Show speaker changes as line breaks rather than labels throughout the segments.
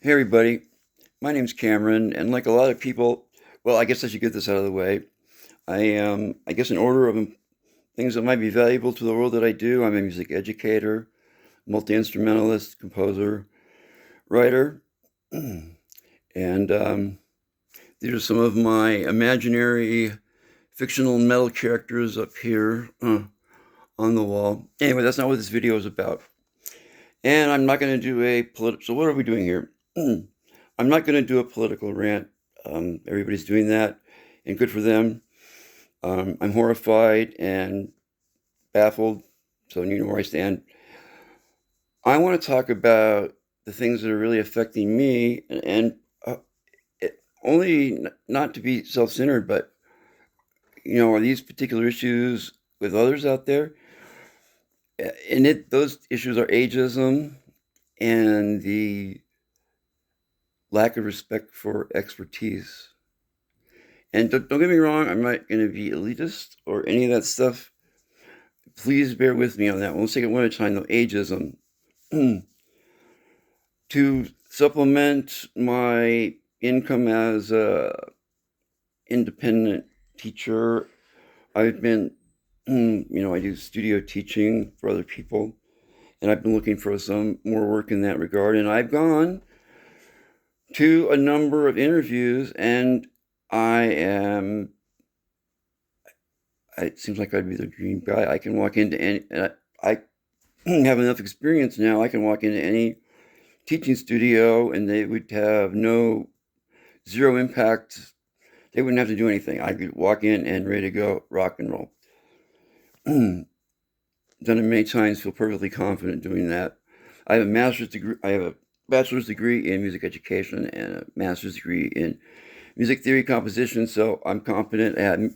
Hey everybody, my name's Cameron, and like a lot of people, well, I guess I should get this out of the way. I am, I guess, in order of things that might be valuable to the world that I do, I'm a music educator, multi-instrumentalist, composer, writer, and these are some of my imaginary fictional metal characters up here on the wall. Anyway, that's not what this video is about. And I'm not going to do a political. So what are we doing here? I'm not going to do a political rant. Everybody's doing that, and good for them. I'm horrified and baffled, so you know where I stand. I want to talk about the things that are really affecting me, and only not to be self-centered, but are these particular issues with others out there? And those issues are ageism and the lack of respect for expertise. And don't get me wrong, I'm not going to be elitist or any of that stuff. Please bear with me on that. We'll take it one at a time, though. Ageism. To supplement my income as a independent teacher, I've been, I do studio teaching for other people, and I've been looking for some more work in that regard. And I've gone to a number of interviews, and it seems like I'd be the dream guy. I can walk into any, I have enough experience now. I can walk into any teaching studio and they would have zero impact. They wouldn't have to do anything. I could walk in and ready to go, rock and roll. Done it many times, feel perfectly confident doing that. I have a master's degree. I have a bachelor's degree in music education and a master's degree in music theory composition, so I'm confident. I had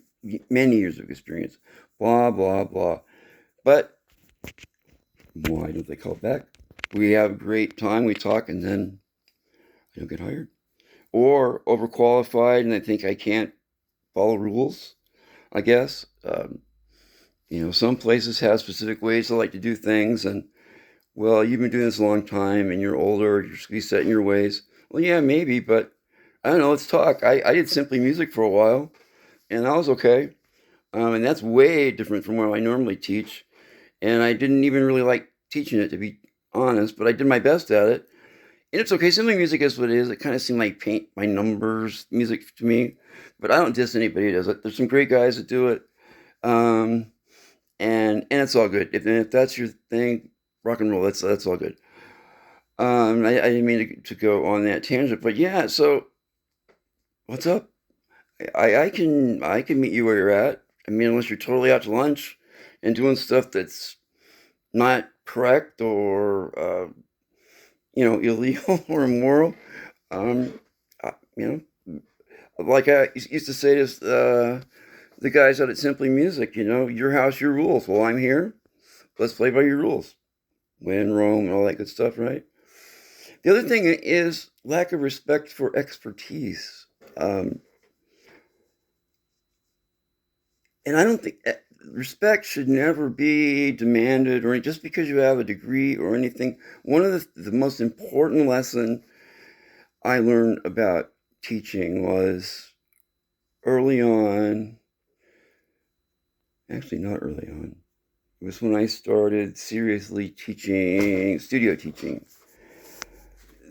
many years of experience. Blah, blah, blah. But why don't they call back? We have a great time, we talk, and then I don't get hired. Or overqualified, and I think I can't follow rules, I guess. Some places have specific ways they like to do things, and, well, you've been doing this a long time, and you're older, you're be set in your ways. Well, yeah, maybe, but I don't know, let's talk. I did simply music for a while, and that was okay. And that's way different from what I normally teach. And I didn't even really like teaching it, to be honest, but I did my best at it. And it's okay. Simply music is what it is. It kind of seemed like paint by numbers music to me, but I don't diss anybody who does it. There's some great guys that do it. And it's all good. If that's your thing, rock and roll, that's all good. I didn't mean to go on that tangent, but yeah, so what's up? I can meet you where you're at. I mean, unless you're totally out to lunch and doing stuff that's not correct or illegal or immoral. Um, I, like I used to say to the guys out at Simply Music, your house, your rules. Well, I'm here. Let's play by your rules. When in Rome and all that good stuff, right? The other thing is lack of respect for expertise. And I don't think respect should never be demanded or just because you have a degree or anything. One of the most important lesson I learned about teaching was early on, actually not early on, it was when I started seriously teaching, studio teaching,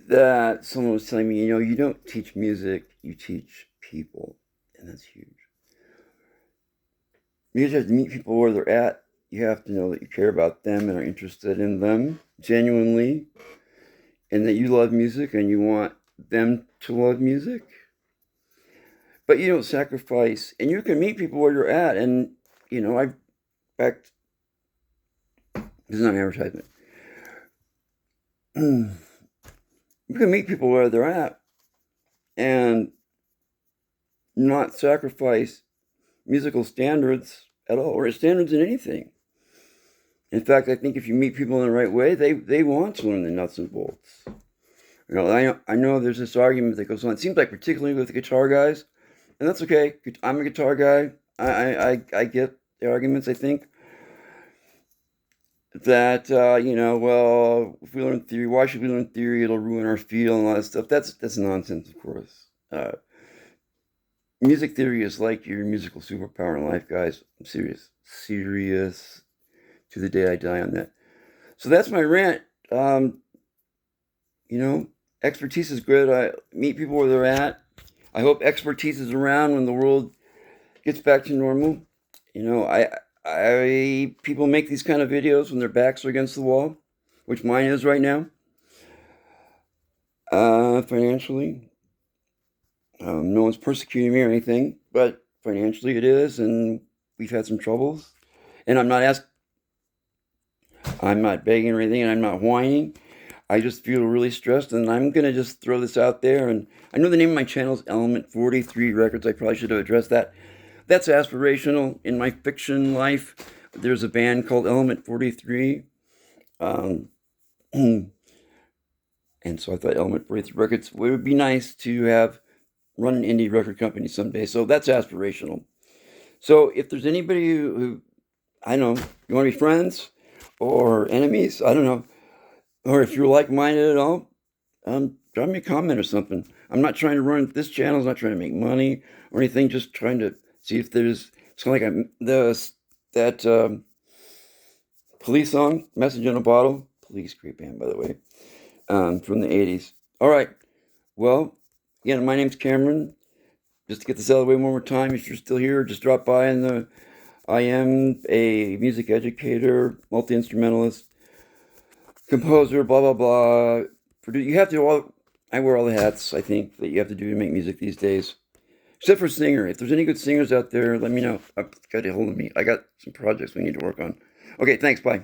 that someone was telling me, you don't teach music, you teach people. And that's huge. You just have to meet people where they're at. You have to know that you care about them and are interested in them genuinely, and that you love music and you want them to love music. But you don't sacrifice, and you can meet people where you're at. And, I've back, this is not an advertisement. You can meet people where they're at and not sacrifice musical standards at all, or standards in anything. In fact, I think if you meet people in the right way, they want to learn the nuts and bolts. I know there's this argument that goes on. It seems like particularly with the guitar guys, and that's okay. I'm a guitar guy. I get the arguments. I think that well, if we learn theory, why should we learn theory? It'll ruin our field and all that stuff. That's nonsense, of course. Music theory is like your musical superpower in life, guys. I'm serious, serious to the day I die on that. So that's my rant. Um, you know, expertise is good. I meet people where they're at. I hope expertise is around when the world gets back to normal. I people make these kind of videos when their backs are against the wall, which mine is right now, financially. No one's persecuting me or anything, but financially it is, and we've had some troubles. And I'm not begging or anything, and I'm not whining. I just feel really stressed, and I'm gonna just throw this out there. And I know the name of my channel is Element 43 Records. I probably should have addressed that. That's aspirational. In my fiction life, there's a band called Element 43. Um, and so I thought Element 43 Records would be nice to have run an indie record company someday. So that's aspirational. So if there's anybody who I don't know, you want to be friends or enemies, I don't know, or if you're like-minded at all, drop me a comment or something. I'm not trying to run this channel. I'm not trying to make money or anything. Just trying to see if there's. It's kind of like that Police song, "Message in a Bottle." Police, great band, by the way, from the '80s. All right. Well, again, my name's Cameron. Just to get this out of the way one more time, if you're still here, just drop by. I am a music educator, multi-instrumentalist, composer, blah blah blah. You have to all. I wear all the hats, I think, that you have to do to make music these days. Except for singer. If there's any good singers out there, let me know. Got a hold of me. I got some projects we need to work on. Okay, thanks. Bye.